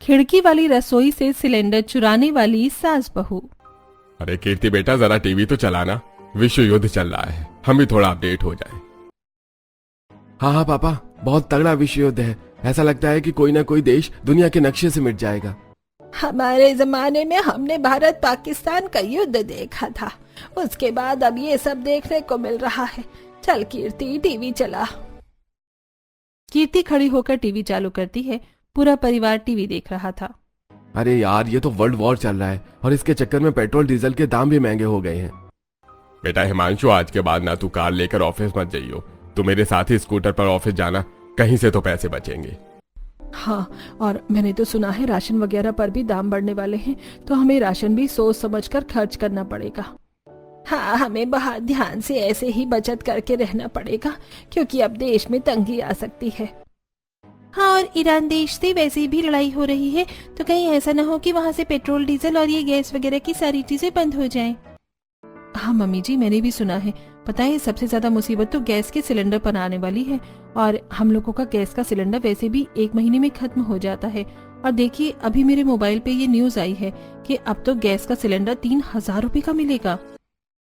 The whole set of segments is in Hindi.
खिड़की वाली रसोई से सिलेंडर चुराने वाली सास बहू। अरे कीर्ति बेटा, जरा टीवी तो चलाना, विश्व युद्ध चल रहा है, हम भी थोड़ा अपडेट हो जाए। हाँ हाँ पापा, बहुत तगड़ा विश्व युद्ध है। ऐसा लगता है कि कोई ना कोई देश दुनिया के नक्शे से मिट जाएगा। हमारे जमाने में हमने भारत पाकिस्तान का युद्ध देखा था, उसके बाद अब ये सब देखने को मिल रहा है। चल कीर्ति, टीवी चला। कीर्ति खड़ी होकर टीवी चालू करती है। पूरा परिवार टीवी देख रहा था। अरे यार, ये तो वर्ल्ड वॉर चल रहा है और इसके चक्कर में पेट्रोल डीजल के दाम भी महंगे हो गए हैं। बेटा हिमांशु, आज के बाद ना तू कार लेकर ऑफिस मत जाइयो, तू मेरे साथ ही स्कूटर पर ऑफिस जाना, कहीं से तो पैसे बचेंगे। हाँ, और मैंने तो सुना है राशन वगैरह पर भी दाम बढ़ने वाले हैं, तो हमें राशन भी सोच समझकर खर्च करना पड़ेगा। हाँ, हमें बहुत ध्यान से ऐसे ही बचत करके रहना पड़ेगा, क्योंकि अब देश में तंगी आ सकती है। हाँ, और ईरान देश से वैसे भी लड़ाई हो रही है, तो कहीं ऐसा ना हो कि वहाँ से पेट्रोल डीजल और ये गैस वगैरह की सारी चीजें बंद हो जाएं। हाँ मम्मी जी, मैंने भी सुना है। पता है, सबसे ज्यादा मुसीबत तो गैस के सिलेंडर पर आने वाली है, और हम लोगों का गैस का सिलेंडर वैसे भी 1 महीने में खत्म हो जाता है। और देखिए, अभी मेरे मोबाइल पे ये न्यूज आई है कि अब तो गैस का सिलेंडर 3000 रुपए का मिलेगा।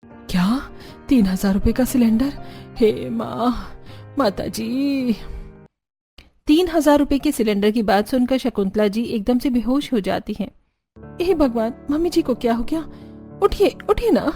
क्या 3000 रुपए का सिलेंडर? हे माता जी। 3000 रुपए के सिलेंडर की बात सुनकर शकुंतला जी एकदम से बेहोश हो जाती हैं। हे भगवान, मम्मी जी को क्या हो गया? उठिए उठिए ना।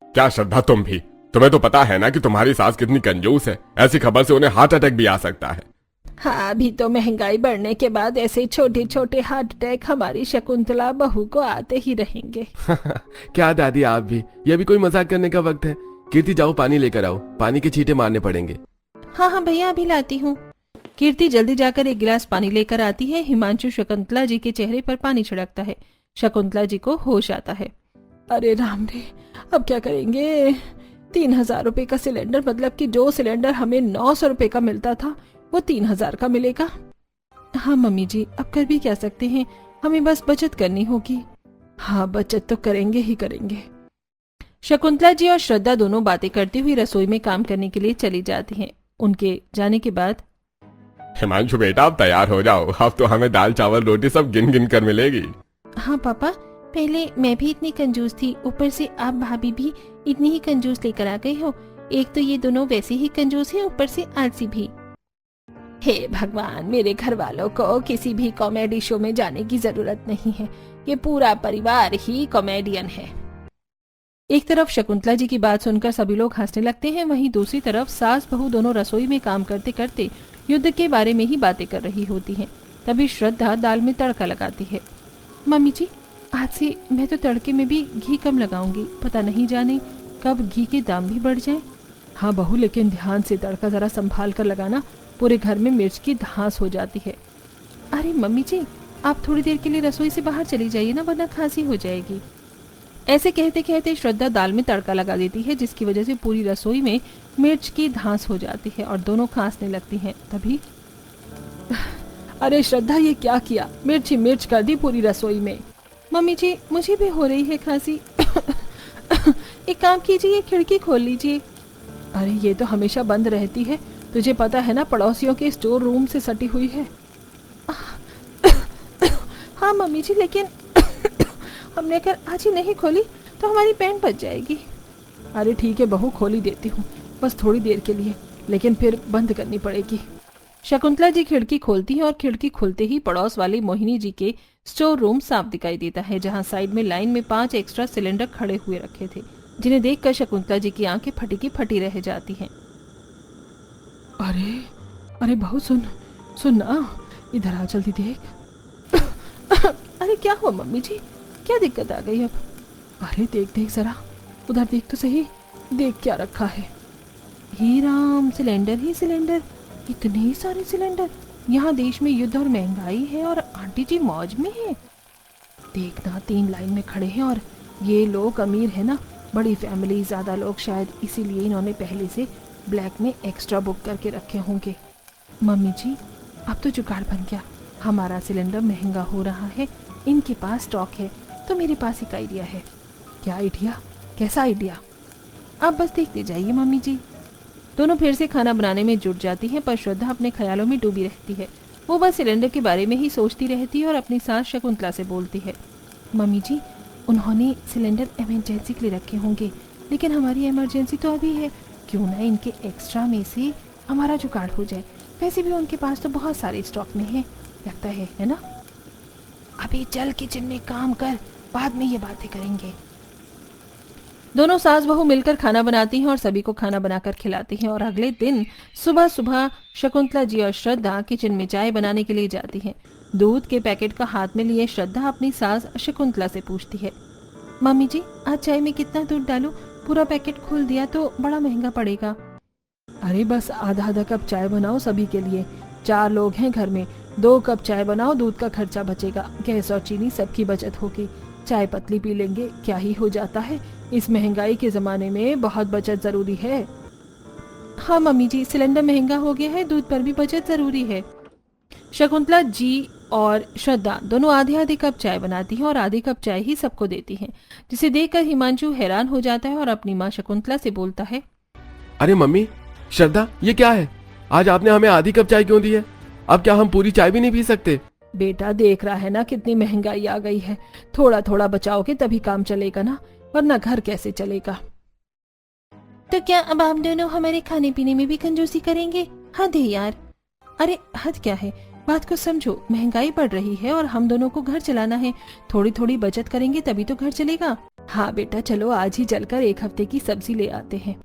क्या श्रद्धा, तुम भी? तुम्हें तो पता है ना कि तुम्हारी सास कितनी कंजूस है, ऐसी खबर से उन्हें हार्ट अटैक भी आ सकता है। हाँ, अभी तो महंगाई बढ़ने के बाद ऐसे छोटे छोटे हार्ट अटैक हमारी शकुंतला बहू को आते ही रहेंगे। क्या दादी, आप भी? ये भी कोई मजाक करने का वक्त है? कीर्ति जाओ, पानी लेकर आओ, पानी के छींटे मारने पड़ेंगे। हाँ हाँ भैया, अभी लाती हूँ। कीर्ति जल्दी जाकर एक गिलास पानी लेकर आती है। हिमांशु शकुंतला जी के चेहरे पर पानी छिड़कता है। शकुंतला जी को होश आता है। अरे राम रे, अब क्या करेंगे? 3000 रुपए का सिलेंडर, मतलब कि जो सिलेंडर हमें 900 रुपए का मिलता था वो 3000 का मिलेगा। हाँ मम्मी जी, अब कर भी क्या सकते हैं, हमें बस बचत करनी होगी। हाँ, बचत तो करेंगे ही करेंगे। शकुंतला जी और श्रद्धा दोनों बातें करती हुई रसोई में काम करने के लिए चली जाती हैं। उनके जाने के बाद, हिमांशु बेटा, अब तैयार हो जाओ, अब तो हमें दाल चावल रोटी सब गिन गिन कर मिलेगी। हाँ पापा, पहले मैं भी इतनी कंजूस थी, ऊपर से आप भाभी भी इतनी ही कंजूस लेकर आ गए हो। एक तो ये दोनों वैसे ही कंजूस हैं, ऊपर से आलसी भी। हे भगवान, मेरे घर वालों को किसी भी कॉमेडी शो में जाने की जरूरत नहीं है, ये पूरा परिवार ही कॉमेडियन है। एक तरफ शकुंतला जी की बात सुनकर सभी लोग हंसने लगते हैं, वहीं दूसरी तरफ सास बहू दोनों रसोई में काम करते करते युद्ध के बारे में ही बातें कर रही होती हैं। तभी श्रद्धा दाल में तड़का लगाती है। मम्मी जी, आज से मैं तो तड़के में भी घी कम लगाऊंगी, पता नहीं जाने कब घी के दाम भी बढ़ जाएं। हाँ बहू, लेकिन ध्यान से तड़का जरा संभाल कर लगाना, पूरे घर में मिर्च की धांस हो जाती है। अरे मम्मी जी, आप थोड़ी देर के लिए रसोई से बाहर चली जाइए ना, वरना खांसी हो जाएगी। ऐसे कहते कहते श्रद्धा दाल में तड़का लगा देती है, जिसकी वजह से पूरी रसोई में मिर्च की धांस हो जाती है और दोनों खांसने लगती हैं। तभी, अरे श्रद्धा, ये क्या किया? मिर्च ही मिर्च कर दी पूरी रसोई में। मम्मी जी, मुझे भी हो रही है खांसी। एक काम कीजिए, खिड़की खोल लीजिए। अरे ये तो हमेशा बंद रहती है, तुझे पता है ना, पड़ोसियों के स्टोर रूम से सटी हुई है। हाँ मम्मी जी, लेकिन हमने अगर आज ही नहीं खोली तो हमारी पैंट बच जाएगी। अरे ठीक है बहू, खोली देती हूँ, बस थोड़ी देर के लिए, लेकिन फिर बंद करनी पड़ेगी। शकुंतला जी खिड़की खोलती है और खिड़की खुलते ही पड़ोस वाली मोहिनी जी के स्टोर रूम साफ दिखाई देता है, जहां साइड में लाइन में 5 एक्स्ट्रा सिलेंडर खड़े हुए रखे थे, जिन्हें देखकर शकुंतला जी की आंखें फटी की फटी रह जाती हैं। अरे अरे बहू, सुन सुन ना, इधर आ, जल्दी देख। अरे क्या हुआ मम्मी जी, क्या दिक्कत आ गई अब? अरे देख देख जरा, उधर देख तो सही, देख क्या रखा है। हे राम, सिलेंडर ही सिलेंडर, इतने सारे सिलेंडर। यहाँ देश में युद्ध और महंगाई है और आंटी जी मौज में है। देखना, 3 लाइन में खड़े हैं और ये लोग अमीर है ना, बड़ी फैमिली, ज्यादा लोग शायद, इसीलिए इन्होंने पहले से ब्लैक में एक्स्ट्रा बुक करके रखे होंगे। मम्मी जी, अब तो जुगाड़ बन गया, हमारा सिलेंडर महंगा हो रहा है, इनके पास स्टॉक है, तो मेरे पास एक आइडिया है। क्या आइडिया? कैसा आइडिया? आप बस देखते जाइए मम्मी जी। दोनों फिर से खाना बनाने में जुट जाती हैं, पर श्रद्धा अपने ख्यालों में डूबी रहती है। वो बस सिलेंडर के बारे में ही सोचती रहती है और अपनी सास शकुंतला से बोलती है, मम्मी जी उन्होंने सिलेंडर इमरजेंसी के लिए रखे होंगे, लेकिन हमारी इमरजेंसी तो अभी है, क्यों ना इनके एक्स्ट्रा में से हमारा जुगाड़ हो जाए। वैसे भी उनके पास तो बहुत सारे स्टॉक में है लगता है ना। अभी चल किचन में काम कर, बाद में ये बातें करेंगे। दोनों सास बहू मिलकर खाना बनाती हैं और सभी को खाना बनाकर खिलाती हैं। और अगले दिन सुबह सुबह शकुंतला जी और श्रद्धा किचन में चाय बनाने के लिए जाती हैं। दूध के पैकेट का हाथ में लिए श्रद्धा अपनी सास शकुंतला से पूछती है, मम्मी जी आज चाय में कितना दूध डालूं? पूरा पैकेट खोल दिया तो बड़ा महंगा पड़ेगा। अरे बस आधा आधा कप चाय बनाओ सभी के लिए, 4 लोग हैं घर में, 2 कप चाय बनाओ, दूध का खर्चा बचेगा, गैस और चीनी सबकी बचत होगी, चाय पतली पी लेंगे, क्या ही हो जाता है, इस महंगाई के जमाने में बहुत बचत जरूरी है। हाँ मम्मी जी, सिलेंडर महंगा हो गया है, दूध पर भी बचत जरूरी है। शकुंतला जी और श्रद्धा दोनों आधे आधे कप चाय बनाती हैं और आधे कप चाय ही सबको देती हैं, जिसे देखकर हिमांशु हैरान हो जाता है और अपनी माँ शकुंतला से बोलता है, अरे मम्मी, श्रद्धा ये क्या है? आज आपने हमें आधी कप चाय क्यों दी है? अब क्या हम पूरी चाय भी नहीं पी सकते? बेटा देख रहा है ना कितनी महंगाई आ गई है, थोड़ा थोड़ा बचाओगे तभी काम चलेगा ना, वरना घर कैसे चलेगा। तो क्या अब आप दोनों हमारे खाने पीने में भी कंजूसी करेंगे? हद है यार। अरे हद क्या है, बात को समझो, महंगाई बढ़ रही है और हम दोनों को घर चलाना है, थोड़ी थोड़ी बचत करेंगे तभी तो घर चलेगा। हाँ बेटा चलो आज ही चलकर 1 हफ्ते की सब्जी ले आते हैं।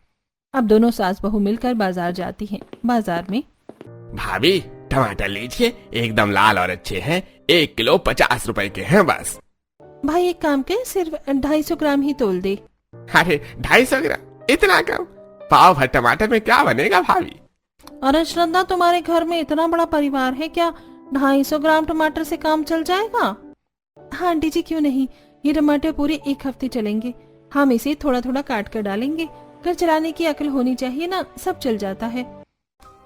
अब दोनों सास बहू मिलकर बाजार जाती हैं। बाजार में, भाभी टमाटर लीजिए, एकदम लाल और अच्छे हैं, 1 किलो 50 रुपए के हैं बस। भाई एक काम कर, सिर्फ 250 ग्राम ही तोल दे। अरे 250 ग्राम, इतना कम? पाव भर टमाटर में क्या बनेगा भाभी? अरे श्रद्धा, तुम्हारे घर में इतना बड़ा परिवार है क्या 250 ग्राम टमाटर से काम चल जाएगा? हाँ आंटी जी क्यों नहीं, ये टमाटर पूरे 1 हफ्ते चलेंगे। हम इसे थोड़ा थोड़ा काट कर डालेंगे, घर चलाने की अकल होनी चाहिए ना, सब चल जाता है।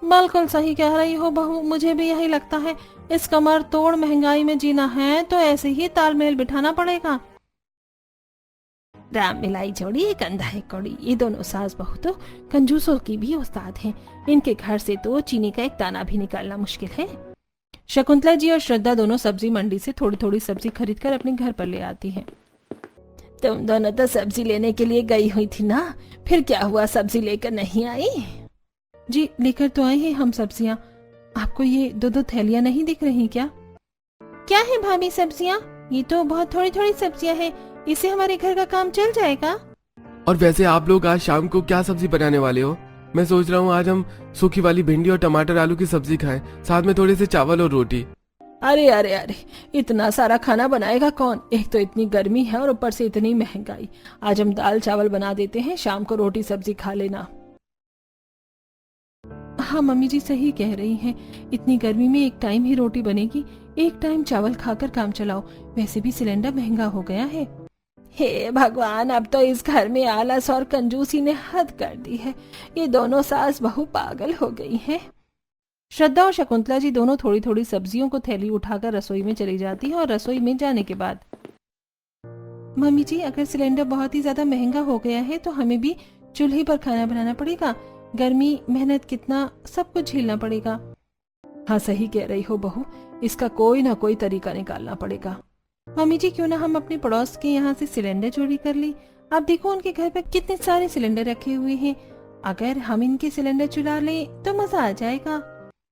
बिल्कुल सही कह रही हो बहू, मुझे भी यही लगता है। इस कमर तोड़ महंगाई में जीना है तो ऐसे ही तालमेल बिठाना पड़ेगा। राम मिलाई जोड़ी कंधा है कौड़ी, ये दोनों सास बहू तो कंजूसों की भी उस्ताद हैं, इनके घर से तो चीनी का एक दाना भी निकालना मुश्किल है। शकुंतला जी और श्रद्धा दोनों सब्जी मंडी से थोड़ी थोड़ी सब्जी खरीद कर अपने घर पर ले आती हैं। तुम दोनों तो सब्जी लेने के लिए गई हुई थी ना, फिर क्या हुआ, सब्जी लेकर नहीं आई? जी लेकर तो आए हैं हम सब्जियां, आपको ये 2-2 थैलियां नहीं दिख रही क्या? क्या है भाभी सब्जियां? ये तो बहुत थोड़ी थोड़ी सब्जियां हैं, इससे हमारे घर का काम चल जाएगा। और वैसे आप लोग आज शाम को क्या सब्जी बनाने वाले हो? मैं सोच रहा हूँ आज हम सूखी वाली भिंडी और टमाटर आलू की सब्जी खाएं, साथ में थोड़े से चावल और रोटी। अरे अरे अरे, इतना सारा खाना बनाएगा कौन? एक तो इतनी गर्मी है और ऊपर से इतनी महंगाई। आज हम दाल चावल बना देते हैं, शाम को रोटी सब्जी खा लेना। हाँ मम्मी जी सही कह रही हैं, इतनी गर्मी में एक टाइम ही रोटी बनेगी, एक टाइम चावल खाकर काम चलाओ। वैसे भी सिलेंडर महंगा हो गया है। हे भगवान, अब तो इस घर में आलस और कंजूसी ने हद कर दी है। ये दोनों सास बहू पागल हो गई हैं। श्रद्धा और शकुंतला जी दोनों थोड़ी थोड़ी सब्जियों को थैली उठाकर रसोई में चली जाती है और रसोई में जाने के बाद, मम्मी जी अगर सिलेंडर बहुत ही ज्यादा महंगा हो गया है तो हमें भी चूल्हे पर खाना बनाना पड़ेगा, गर्मी मेहनत कितना सब कुछ झेलना पड़ेगा। हाँ सही कह रही हो बहू, इसका कोई ना कोई तरीका निकालना पड़ेगा। मम्मी जी क्यों ना हम अपने पड़ोस के यहाँ से सिलेंडर चोरी कर ले। आप देखो उनके घर पे कितने सारे सिलेंडर रखे हुए हैं, अगर हम इनके सिलेंडर चुरा ले तो मजा आ जाएगा।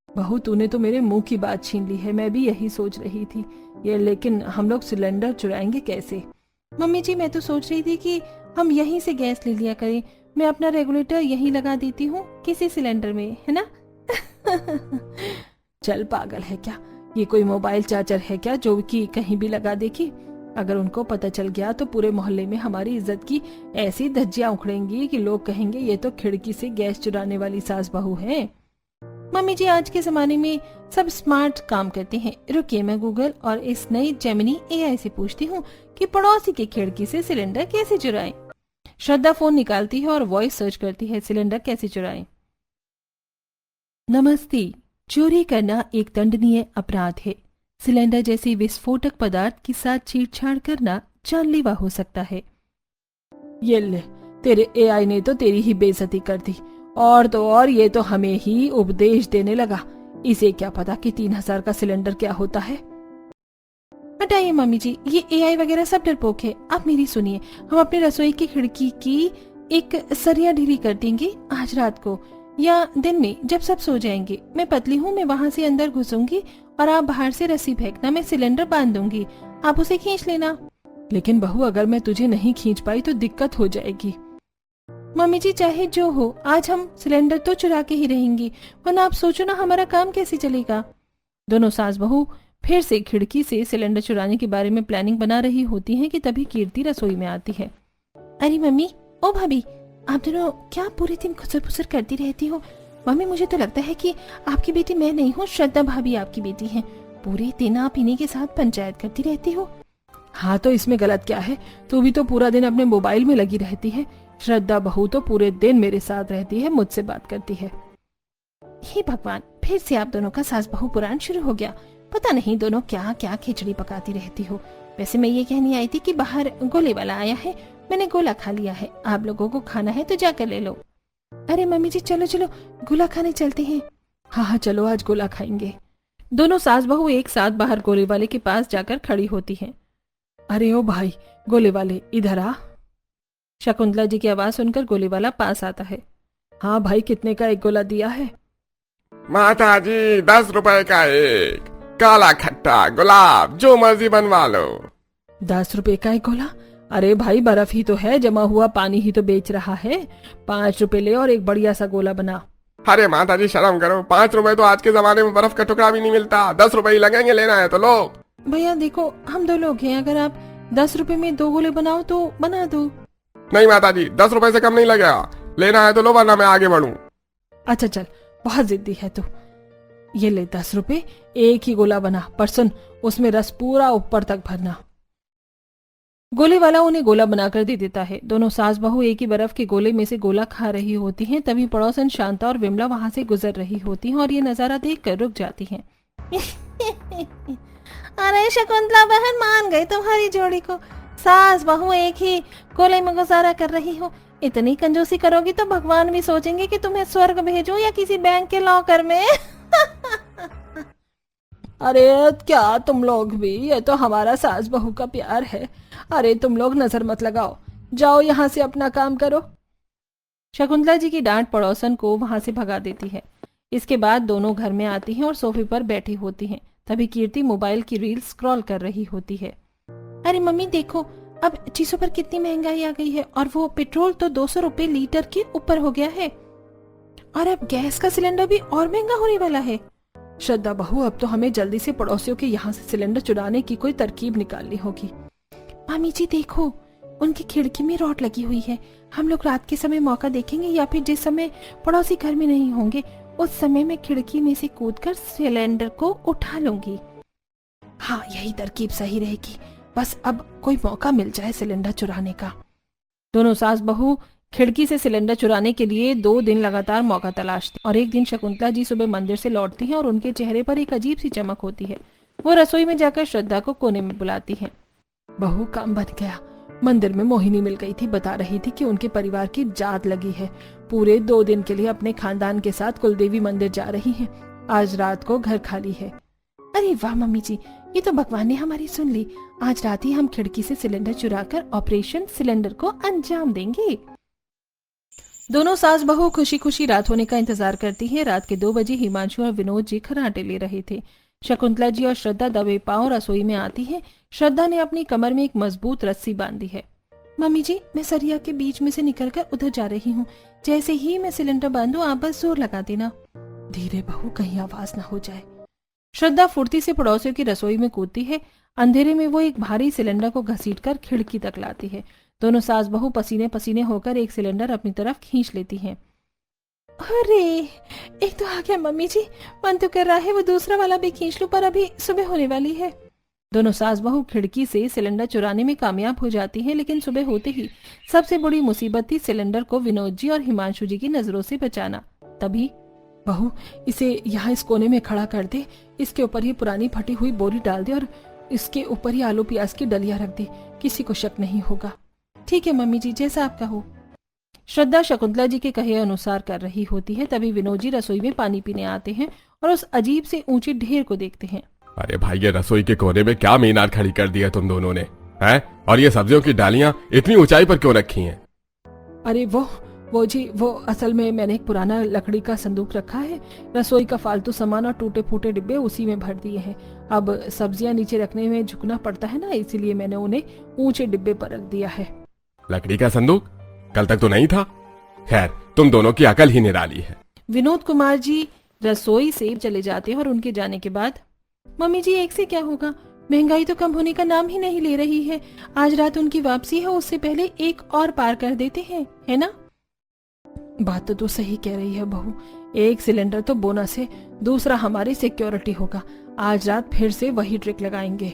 बहू तूने तो मेरे मुंह की बात छीन ली है, मैं भी यही सोच रही थी ये, लेकिन हम लोग सिलेंडर चुराएंगे कैसे? मम्मी जी मैं तो सोच रही थी कि हम यहीं से गैस ले लिया करें, मैं अपना रेगुलेटर यहीं लगा देती हूँ किसी सिलेंडर में, है ना? चल पागल है क्या, ये कोई मोबाइल चार्जर है क्या जो कि कहीं भी लगा देगी? अगर उनको पता चल गया तो पूरे मोहल्ले में हमारी इज्जत की ऐसी धज्जियां उखड़ेंगी कि लोग कहेंगे ये तो खिड़की से गैस चुराने वाली सास बहू है। मम्मी जी आज के जमाने में सब स्मार्ट काम करते हैं। रुकिए मैं गूगल और इस नई जेमिनी एआई से पूछती हूँ कि पड़ोसी की खिड़की से सिलेंडर कैसे चुराएं। श्रद्धा फोन निकालती है और वॉइस सर्च करती है, सिलेंडर कैसे चुराएं। नमस्ते, चोरी करना एक दंडनीय अपराध है। सिलेंडर जैसी विस्फोटक पदार्थ के साथ छेड़छाड़ करना जानलेवा हो सकता है। ये ले, तेरे एआई ने तो तेरी ही बेइज्जती कर दी, और तो और ये तो हमें ही उपदेश देने लगा। इसे क्या पता कि 3000 का सिलेंडर क्या होता है। हटाइए मम्मी जी, ये एआई वगैरह सब डरपोक है। आप मेरी सुनिए, हम अपनी रसोई की खिड़की की एक सरिया ढीली कर देंगे आज रात को या दिन में जब सब सो जाएंगे। मैं पतली हूँ, मैं वहाँ से अंदर घुसूंगी और आप बाहर से रस्सी फेंकना, मैं सिलेंडर बांध दूंगी, आप उसे खींच लेना। लेकिन बहू अगर मैं तुझे नहीं खींच पाई तो दिक्कत हो जाएगी। मम्मी जी चाहे जो हो, आज हम सिलेंडर तो चुरा के ही रहेंगे, वरना आप सोचो ना हमारा काम कैसे चलेगा। दोनों सास बहू फिर से खिड़की से सिलेंडर चुराने के बारे में प्लानिंग बना रही होती हैं कि तभी कीर्ति रसोई में आती है। अरे मम्मी, ओ भाभी, आप दोनों क्या पूरे दिन खुसर फुसर करती रहती हो? मम्मी मुझे तो लगता है कि आपकी बेटी मैं नहीं हूँ, श्रद्धा भाभी आपकी बेटी है। पूरे दिन आप इन्हीं के साथ पंचायत करती रहती हो। हाँ तो इसमें गलत क्या है, तू भी तो पूरा दिन अपने मोबाइल में लगी रहती है। श्रद्धा बहू तो पूरे दिन मेरे साथ रहती है, मुझसे बात करती है। हे भगवान, फिर से आप दोनों का सास बहू पुराण शुरू हो गया। पता नहीं दोनों क्या क्या खिचड़ी पकाती रहती हो। वैसे मैं ये कहनी आई थी कि बाहर गोले वाला आया है, मैंने गोला खा लिया है, आप लोगों को खाना है तो जाकर ले लो। अरे मम्मी जी चलो चलो गोला खाने चलते हैं। हाँ हाँ चलो आज गोला खाएंगे। दोनों सास बहू एक साथ बाहर गोले वाले के पास जाकर खड़ी होती हैं। अरे ओ भाई गोले वाले इधर आ। शकुंतला जी की आवाज सुनकर गोले वाला पास आता है। हाँ भाई कितने का एक गोला दिया है? माता जी 10 रुपए का एक, काला खट्टा गुलाब जो मर्जी बनवा लो। 10 रुपए का एक गोला? अरे भाई बर्फ ही तो है, जमा हुआ पानी ही तो बेच रहा है। 5 रुपए ले और एक बढ़िया सा गोला बना। अरे माता जी शर्म करो, 5 रुपए तो आज के जमाने में बर्फ का टुकड़ा भी नहीं मिलता, 10 रुपए ही लगेंगे, लेना है तो लो। भैया देखो हम 2 लोग हैं, अगर आप 10 रुपए में 2 गोले बनाओ तो बना दो। नहीं माता जी 10 रुपए से कम नहीं लगेगा, लेना है तो लो वरना मैं आगे बढ़ूं। अच्छा चल बहुत जिद्दी है तू। ये ले 10 रुपए, एक ही गोला बना, पर सुन उसमें रस पूरा ऊपर तक भरना। गोले वाला उन्हें गोला बनाकर दे देता है। दोनों सास बहू एक ही बर्फ के गोले में से गोला खा रही होती हैं। तभी पड़ोसन शांता और विमला वहां से गुजर रही होती हैं और ये नजारा देखकर रुक जाती हैं। अरे शकुंतला बहन, मान गई तुम्हारी जोड़ी को। सास बहू एक ही गोले में गुजारा कर रही हो। इतनी कंजूसी करोगी तो भगवान भी सोचेंगे कि तुम्हें स्वर्ग भेजो या किसी बैंक के लॉकर में। अरे क्या तुम लोग भी, ये तो हमारा सास बहू का प्यार है। अरे तुम लोग नजर मत लगाओ, जाओ यहाँ से अपना काम करो। शकुंतला जी की डांट पड़ोसन को वहां से भगा देती है। इसके बाद दोनों घर में आती हैं और सोफे पर बैठी होती हैं। तभी कीर्ति मोबाइल की रील स्क्रॉल कर रही होती है। अरे मम्मी देखो, अब चीजों पर कितनी महंगाई आ गई है और वो पेट्रोल तो 200 रुपए लीटर के ऊपर हो गया है और अब गैस का सिलेंडर भी और महंगा होने वाला है। श्रद्धा बहू अब तो हमें जल्दी से पड़ोसियों के यहाँ से सिलेंडर चुराने की कोई तरकीब निकालनी होगी। मामी जी देखो, उनकी खिड़की में रॉड लगी हुई है। हम लोग रात के समय मौका देखेंगे या फिर जिस समय पड़ोसी घर में नहीं होंगे उस समय मैं खिड़की में से कूदकर सिलेंडर को उठा लूंगी। हाँ यही तरकीब सही रहेगी, बस अब कोई मौका मिल जाए सिलेंडर चुराने का। दोनों सास बहू खिड़की से सिलेंडर चुराने के लिए 2 दिन लगातार मौका तलाशती और एक दिन शकुंतला जी सुबह मंदिर से लौटती हैं और उनके चेहरे पर एक अजीब सी चमक होती है। वो रसोई में जाकर श्रद्धा को कोने में बुलाती हैं। बहू काम बन गया, मंदिर में मोहिनी मिल गई थी, बता रही थी कि उनके परिवार की जात लगी है। पूरे 2 दिन के लिए अपने खानदान के साथ कुलदेवी मंदिर जा रही हैं। आज रात को घर खाली है। अरे वाह मम्मी जी, ये तो भगवान ने हमारी सुन ली। आज रात ही हम खिड़की से सिलेंडर चुराकर ऑपरेशन सिलेंडर को अंजाम देंगे। दोनों सास बहू खुशी खुशी रात होने का इंतजार करती हैं। रात के 2 बजे हिमांशु और विनोद जी खर्राटे ले रहे थे। शकुंतला जी और श्रद्धा दबे पांव रसोई में आती हैं। श्रद्धा ने अपनी कमर में एक मजबूत रस्सी बांधी है। मम्मी जी मैं सरिया के बीच में से निकलकर उधर जा रही हूँ, जैसे ही मैं सिलेंडर बांधूं आप बस जोर लगा देना। धीरे बहू, कहीं आवाज ना हो जाए। श्रद्धा फुर्ती से पड़ोसियों की रसोई में कूदती है। अंधेरे में वो एक भारी सिलेंडर को घसीटकर खिड़की तक लाती है। दोनों सास बहू पसीने पसीने होकर एक सिलेंडर अपनी तरफ खींच लेती हैं। अरे एक तो आ गया मम्मी जी, मन तो कर रहा है वो दूसरा वाला भी खींच लूं, पर अभी सुबह होने वाली है। दोनों सास बहू खिड़की से सिलेंडर चुराने में कामयाब हो जाती हैं, लेकिन सुबह होते ही सबसे बड़ी मुसीबत थी सिलेंडर को विनोद जी और हिमांशु जी की नजरों से बचाना। तभी बहू इसे यहाँ इस कोने में खड़ा कर दे, इसके ऊपर ही पुरानी फटी हुई बोरी डाल दे और इसके ऊपर ही आलू प्याज की डलिया रख दे, किसी को शक नहीं होगा। ठीक है मम्मी जी, जैसा आप कहो। श्रद्धा शकुंतला जी के कहे अनुसार कर रही होती है। तभी विनोद जी रसोई में पानी पीने आते हैं और उस अजीब से ऊंची ढेर को देखते हैं। अरे भाई, ये रसोई के कोने में क्या मीनार खड़ी कर दी है तुम दोनों ने, हैं? और ये सब्जियों की डालियां इतनी ऊंचाई पर क्यों रखी हैं? अरे वो जी, वो असल में मैंने एक पुराना लकड़ी का संदूक रखा है। रसोई का फालतू सामान और टूटे फूटे डिब्बे उसी में भर दिए हैं। अब सब्जियां नीचे रखने में झुकना पड़ता है ना, इसीलिए मैंने उन्हें ऊंचे डिब्बे पर रख दिया है। लकड़ी का संदूक कल तक तो नहीं था। खैर, तुम दोनों की अकल ही निराली है। विनोद कुमार जी रसोई से चले जाते हैं और उनके जाने के बाद मम्मी जी, एक से क्या होगा, महंगाई तो कम होने का नाम ही नहीं ले रही है। आज रात उनकी वापसी है, उससे पहले एक और पार कर देते हैं, है ना? बात तो तू सही कह रही है बहू। एक सिलेंडर तो बोनस है, दूसरा हमारी सिक्योरिटी होगा। आज रात फिर से वही ट्रिक लगाएंगे।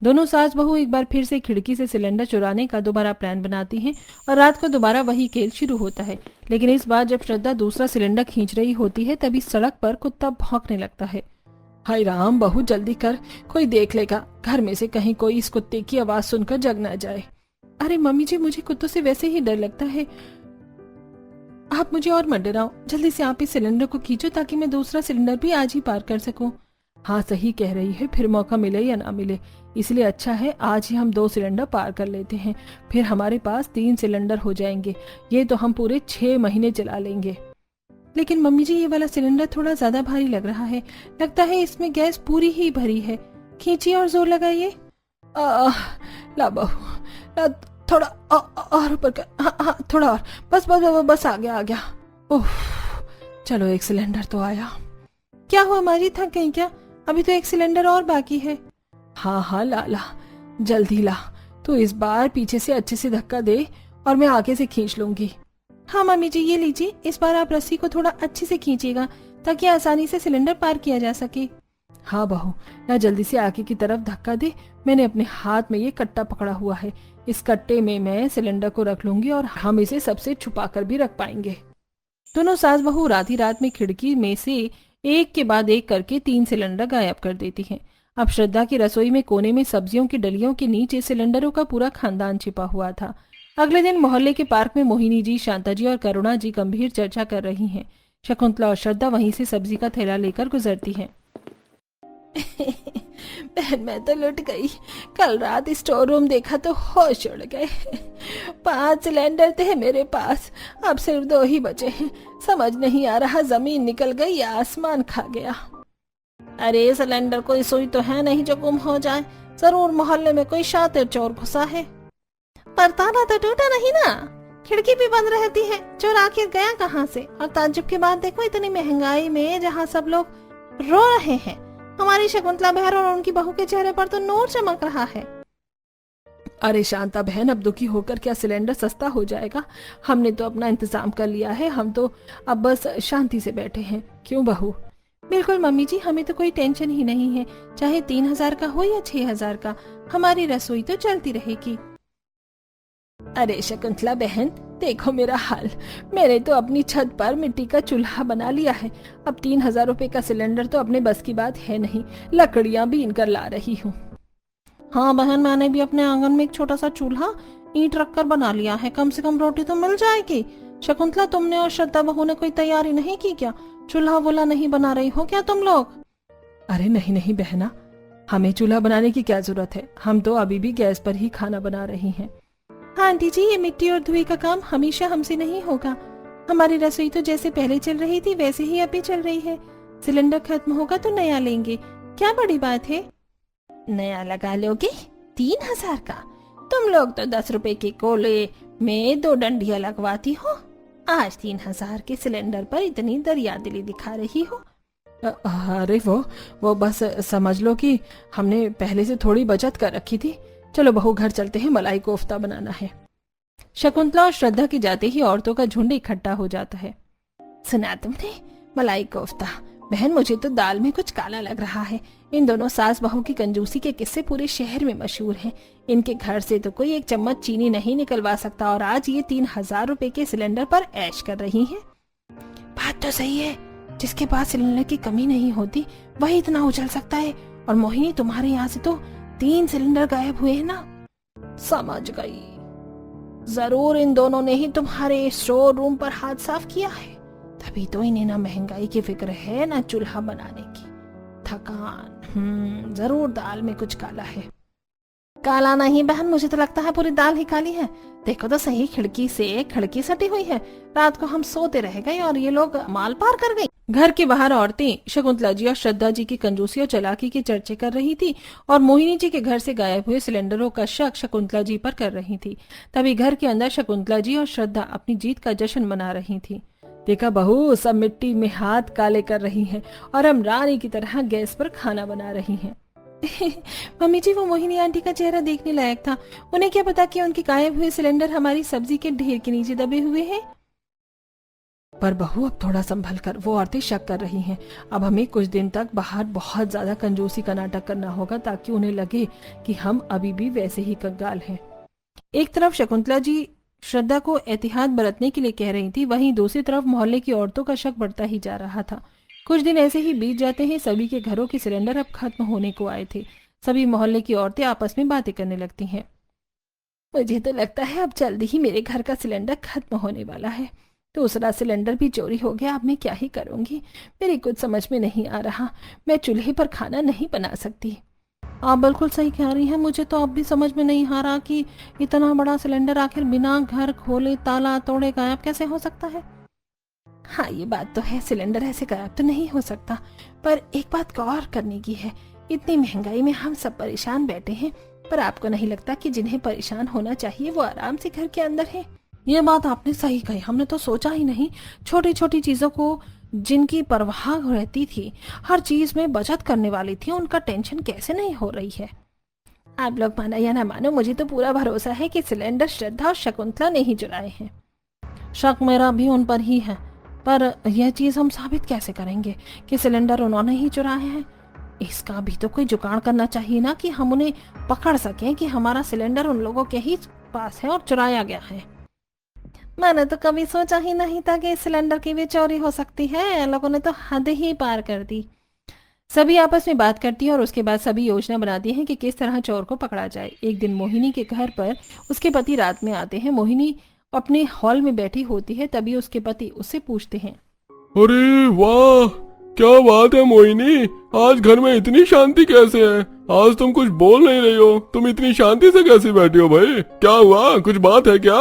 दोनों सास बहू एक बार फिर से खिड़की से सिलेंडर चुराने का दोबारा प्लान बनाती हैं और रात को दोबारा वही खेल शुरू होता है। लेकिन इस बार जब श्रद्धा दूसरा सिलेंडर खींच रही होती है तभी सड़क पर कुत्ता भौंकने लगता है। हाय राम, बहू जल्दी कर, कोई देख लेगा। घर में से कहीं कोई इस कुत्ते की आवाज सुनकर जग ना जाए। अरे मम्मी जी, मुझे कुत्तों से वैसे ही डर लगता है, आप मुझे और मत डराओ। जल्दी से आप इस सिलेंडर को खींचो ताकि मैं दूसरा सिलेंडर भी आज ही पार कर सकूं। हाँ सही कह रही है, फिर मौका मिले या ना मिले, इसलिए अच्छा है आज ही हम 2 सिलेंडर पार कर लेते हैं। फिर हमारे पास 3 सिलेंडर हो जाएंगे। ये तो हम पूरे 6 महीने चला लेंगे। लेकिन मम्मी जी, ये वाला सिलेंडर थोड़ा ज्यादा भारी लग रहा है। लगता है इसमें गैस पूरी ही भरी है। खींचिए और जोर लगाइए। ला बहू, थोड़ा और ऊपर कर। हाँ, थोड़ा और, बस आ गया। ओह, चलो एक सिलेंडर तो आया। क्या हुआ माँ जी, थक गई क्या? अभी तो एक सिलेंडर और बाकी है। हाँ, ला जल्दी ला। तो इस बार पीछे से अच्छे से धक्का दे और मैं आगे से खींच लूंगी। हाँ मम्मी जी, ये लीजिए। इस बार आप रस्सी को थोड़ा अच्छे से खींचिएगा ताकि आसानी से सिलेंडर पार किया जा सके। हाँ बहू, ना जल्दी से आगे की तरफ धक्का दे। मैंने अपने हाथ में ये कट्टा पकड़ा हुआ है। इस कट्टे में मैं सिलेंडर को रख लूंगी और हम इसे सबसे छुपा कर भी रख पाएंगे। दोनों सास बहू रात ही रात में खिड़की में से एक के बाद एक करके 3 सिलेंडर गायब कर देती हैं। अब श्रद्धा की रसोई में कोने में सब्जियों की डलियों के नीचे सिलेंडरों का पूरा खानदान छिपा हुआ था। अगले दिन मोहल्ले के पार्क में मोहिनी जी, शांता जी और करुणा जी गंभीर चर्चा कर रही हैं। शकुंतला और श्रद्धा वहीं से सब्जी का थैला लेकर गुजरती हैं। बहन, मैं तो लुट गई। कल रात स्टोर रूम देखा तो होश उड़ गए। 5 सिलेंडर थे मेरे पास, अब सिर्फ 2 ही बचे हैं। समझ नहीं आ रहा जमीन निकल गई या आसमान खा गया। अरे सिलेंडर कोई सुई तो है नहीं जो गुम हो जाए। जरूर मोहल्ले में कोई शातिर चोर घुसा है। पर ताला तो टूटा नहीं ना, खिड़की भी बंद रहती है। चोर आखिर गया कहाँ से? और ताज्जुब की बात देखो, इतनी महंगाई में जहाँ सब लोग रो रहे हैं, हमारी शकुंतला बहन और उनकी बहू के चेहरे पर तो नूर चमक रहा है। अरे शांता बहन, अब दुखी होकर क्या सिलेंडर सस्ता हो जाएगा? हमने तो अपना इंतजाम कर लिया है। हम तो अब बस शांति से बैठे हैं। क्यों बहू? बिल्कुल मम्मी जी, हमें तो कोई टेंशन ही नहीं है। चाहे 3000 का हो या 6000 का, हमारी रसोई तो चलती रहेगी। अरे शकुंतला बहन, देखो मेरा हाल। मैंने तो अपनी छत पर मिट्टी का चूल्हा बना लिया है। अब 3000 रुपए का सिलेंडर तो अपने बस की बात है नहीं। लकड़ियां बीन कर ला रही हूँ। हाँ बहन, मैंने भी अपने आंगन में एक छोटा सा चूल्हा ईंट रखकर बना लिया है। कम से कम रोटी तो मिल जाएगी। शकुंतला, तुमने और श्रद्धा बहू ने कोई तैयारी नहीं की क्या? चूल्हा वोला नहीं बना रही हो क्या तुम लोग? अरे नहीं बहना, हमें चूल्हा बनाने की क्या जरूरत है। हम तो अभी भी गैस पर ही खाना बना रही हैं। हाँ आंटी जी, ये मिट्टी और धुएं का काम हमेशा हमसे नहीं होगा। हमारी रसोई तो जैसे पहले चल रही थी वैसे ही अभी चल रही है। सिलेंडर खत्म होगा तो नया लेंगे, क्या बड़ी बात है। नया लगा लोगे? 3000 का? तुम लोग तो 10 रुपए के कोले में 2 डंडियां लगवाती हो। आज 3000 के सिलेंडर पर इतनी दरियादिली दिखा रही हो। अरे वो बस समझ लो कि हमने पहले से थोड़ी बचत कर रखी थी। चलो बहू, घर चलते हैं, मलाई कोफ्ता बनाना है। शकुंतला और श्रद्धा के जाते ही औरतों का झुंड इकट्ठा हो जाता है। सुना तुमने? मलाई कोफ्ता? बहन, मुझे तो दाल में कुछ काला लग रहा है। इन दोनों सास बहू की कंजूसी के किस्से पूरे शहर में मशहूर हैं। इनके घर से तो कोई 1 चम्मच चीनी नहीं निकलवा सकता और आज ये 3000 रुपए के सिलेंडर पर ऐश कर रही हैं। बात तो सही है, जिसके पास सिलेंडर की कमी नहीं होती वही इतना उछल सकता है। और मोहिनी, तुम्हारे यहाँ से तो 3 सिलेंडर गायब हुए हैं ना? समझ गई। जरूर इन दोनों ने ही तुम्हारे स्टोर रूम पर हाथ साफ किया है, तभी तो इन्हें ना महंगाई की फिक्र है ना चूल्हा बनाने की। थकान, जरूर दाल में कुछ काला है। काला नहीं बहन, मुझे तो लगता है पूरी दाल ही काली है। देखो तो सही, खिड़की से खिड़की सटी हुई है। रात को हम सोते रह गए और ये लोग माल पार कर गई। घर के बाहर औरतें शकुंतला जी और श्रद्धा जी की कंजूसी और चालाकी की चर्चे कर रही थी और मोहिनी जी के घर से गायब हुए सिलेंडरों का शक शकुंतला जी पर कर रही थी। तभी घर के अंदर शकुंतला जी और श्रद्धा अपनी जीत का जश्न मना रही थी। देखा बहू, सब मिट्टी में हाथ काले कर रही हैं और हम रानी की तरह गैस पर खाना बना रही हैं। मम्मी जी, वो मोहिनी आंटी का चेहरा देखने लायक था। उन्हें क्या पता कि उनके गायब हुए सिलेंडर हमारी सब्जी के ढेर के नीचे दबे हुए हैं। पर बहू, अब थोड़ा संभल कर, वो औरतें शक कर रही हैं। अब हमें कुछ दिन तक बाहर बहुत ज्यादा कंजूसी का नाटक करना होगा ताकि उन्हें लगे कि हम अभी भी वैसे ही कंगाल हैं। एक तरफ शकुंतला जी श्रद्धा को एहतियात बरतने के लिए कह रही थी, वहीं दूसरी तरफ मोहल्ले की औरतों का शक बढ़ता ही जा रहा था। कुछ दिन ऐसे ही बीत जाते हैं। सभी के घरों के सिलेंडर अब खत्म होने को आए थे। सभी मोहल्ले की औरतें आपस में बातें करने लगती हैं। मुझे तो लगता है अब जल्दी ही मेरे घर का सिलेंडर खत्म होने वाला है। दूसरा सिलेंडर भी चोरी हो गया। अब मैं क्या ही करूंगी, मेरी कुछ समझ में नहीं आ रहा। मैं चूल्हे पर खाना नहीं बना सकती। आप बिल्कुल सही कह रही हैं। मुझे तो अब भी समझ में नहीं आ रहा कि इतना बड़ा सिलेंडर आखिर बिना घर खोले ताला तोड़े गायब कैसे हो सकता है। हाँ, ये बात तो है, सिलेंडर ऐसे गायब तो नहीं हो सकता। पर एक बात गौर करने की है, इतनी महंगाई में हम सब परेशान बैठे हैं, पर आपको नहीं लगता कि जिन्हें परेशान होना चाहिए वो आराम से घर के अंदर है? ये बात आपने सही कही। हमने तो सोचा ही नहीं। छोटी छोटी चीजों को जिनकी परवाह रहती थी, हर चीज में बचत करने वाली थी, उनका टेंशन कैसे नहीं हो रही है। आप लोग मानो या ना मानो, मुझे तो पूरा भरोसा है कि सिलेंडर श्रद्धा और शकुंतला ने ही चुराए हैं। शक मेरा भी उन पर ही है, पर यह चीज हम साबित कैसे करेंगे कि सिलेंडर उन्होंने ही चुराए हैं। इसका भी तो कोई जुगाड़ करना चाहिए ना, कि हम उन्हें पकड़ सकें कि हमारा सिलेंडर उन लोगों के ही पास है और चुराया गया है। मैंने तो कभी सोचा ही नहीं था कि सिलेंडर की भी चोरी हो सकती है। लोगों ने तो हद ही पार कर दी। सभी आपस में बात करती हैं और उसके बाद सभी योजना बनाती हैं कि किस तरह चोर को पकड़ा जाए। एक दिन मोहिनी के घर पर उसके पति रात में आते हैं। मोहिनी अपने हॉल में बैठी होती है, तभी उसके पति उससे पूछते हैं, अरे वाह, क्या बात है मोहिनी, आज घर में इतनी शांति कैसे है? आज तुम कुछ बोल नहीं रही हो, तुम इतनी शांति से कैसे बैठी हो भाई? क्या हुआ, कुछ बात है क्या?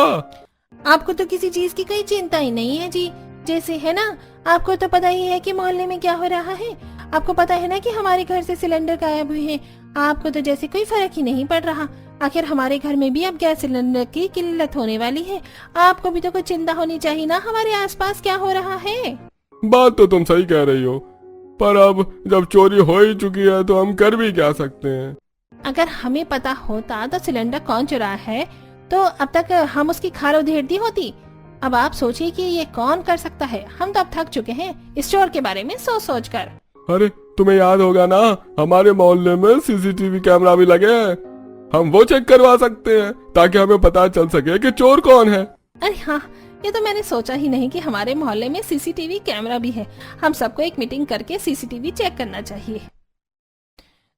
आपको तो किसी चीज की कोई चिंता ही नहीं है जी। जैसे है ना, आपको तो पता ही है कि मोहल्ले में क्या हो रहा है। आपको पता है ना कि हमारे घर से सिलेंडर गायब हुए हैं। आपको तो जैसे कोई फर्क ही नहीं पड़ रहा। आखिर हमारे घर में भी अब गैस सिलेंडर की किल्लत होने वाली है। आपको भी तो कुछ चिंता होनी चाहिए ना, हमारे आसपास क्या हो रहा है। बात तो तुम सही कह रही हो, पर अब जब चोरी हो ही चुकी है तो हम कर भी क्या सकते हैं। अगर हमें पता होता तो सिलेंडर कौन चुराया है तो अब तक हम उसकी खाल उधेड़ दी होती। अब आप सोचिए कि ये कौन कर सकता है। हम तो अब थक चुके हैं इस चोर के बारे में सोच सोच कर। अरे तुम्हें याद होगा ना, हमारे मोहल्ले में सीसीटीवी कैमरा भी लगे हैं। हम वो चेक करवा सकते हैं ताकि हमें पता चल सके कि चोर कौन है। अरे हाँ, ये तो मैंने सोचा ही नहीं कि हमारे मोहल्ले में सीसीटीवी कैमरा भी है। हम सबको एक मीटिंग करके सीसीटीवी चेक करना चाहिए।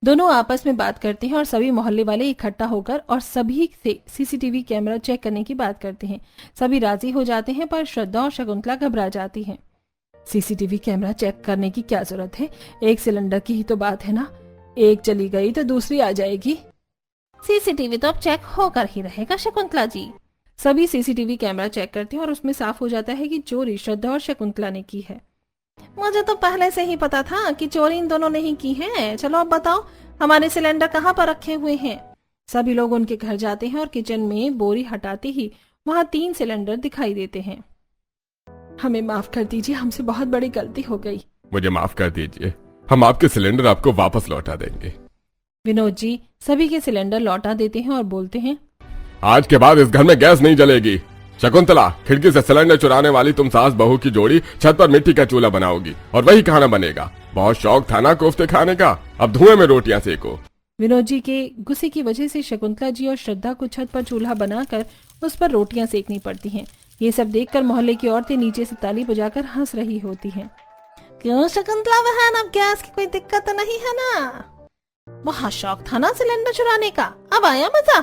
दोनों आपस में बात करते हैं और सभी मोहल्ले वाले इकट्ठा होकर और सभी से सीसीटीवी कैमरा चेक करने की बात करते हैं। सभी राजी हो जाते हैं, पर श्रद्धा और शकुंतला घबरा जाती हैं। सीसीटीवी कैमरा चेक करने की क्या जरूरत है? एक सिलेंडर की ही तो बात है ना, एक चली गई तो दूसरी आ जाएगी। सीसीटीवी तो अब चेक होकर ही रहेगा शकुंतला जी। सभी सीसीटीवी कैमरा चेक करते हैं और उसमें साफ हो जाता है कि चोरी श्रद्धा और शकुंतला ने की है। मुझे तो पहले से ही पता था कि चोरी इन दोनों ने ही की है। चलो अब बताओ, हमारे सिलेंडर कहाँ पर रखे हुए हैं। सभी लोग उनके घर जाते हैं और किचन में बोरी हटाते ही वहाँ 3 सिलेंडर दिखाई देते हैं। हमें माफ कर दीजिए, हमसे बहुत बड़ी गलती हो गई। मुझे माफ कर दीजिए, हम आपके सिलेंडर आपको वापस लौटा देंगे। विनोद जी सभी के सिलेंडर लौटा देते हैं और बोलते हैं, आज के बाद इस घर में गैस नहीं जलेगी। शकुंतला, खिड़की से सिलेंडर चुराने वाली तुम सास बहू की जोड़ी छत पर मिट्टी का चूल्हा बनाओगी और वही खाना बनेगा। बहुत शौक था ना कोफ्ते खाने का, अब धुएं में रोटियां सेको। विनोद जी के गुस्से की वजह से शकुंतला जी और श्रद्धा को छत पर चूल्हा बनाकर उस पर रोटियां सेकनी पड़ती हैं। ये सब देखकर मोहल्ले की औरतें नीचे से ताली बजाकर हंस रही होती हैं। क्यों शकुंतला बहन, अब गैस की कोई दिक्कत तो नहीं है ना? बहुत शौक था ना सिलेंडर चुराने का, अब आया मजा।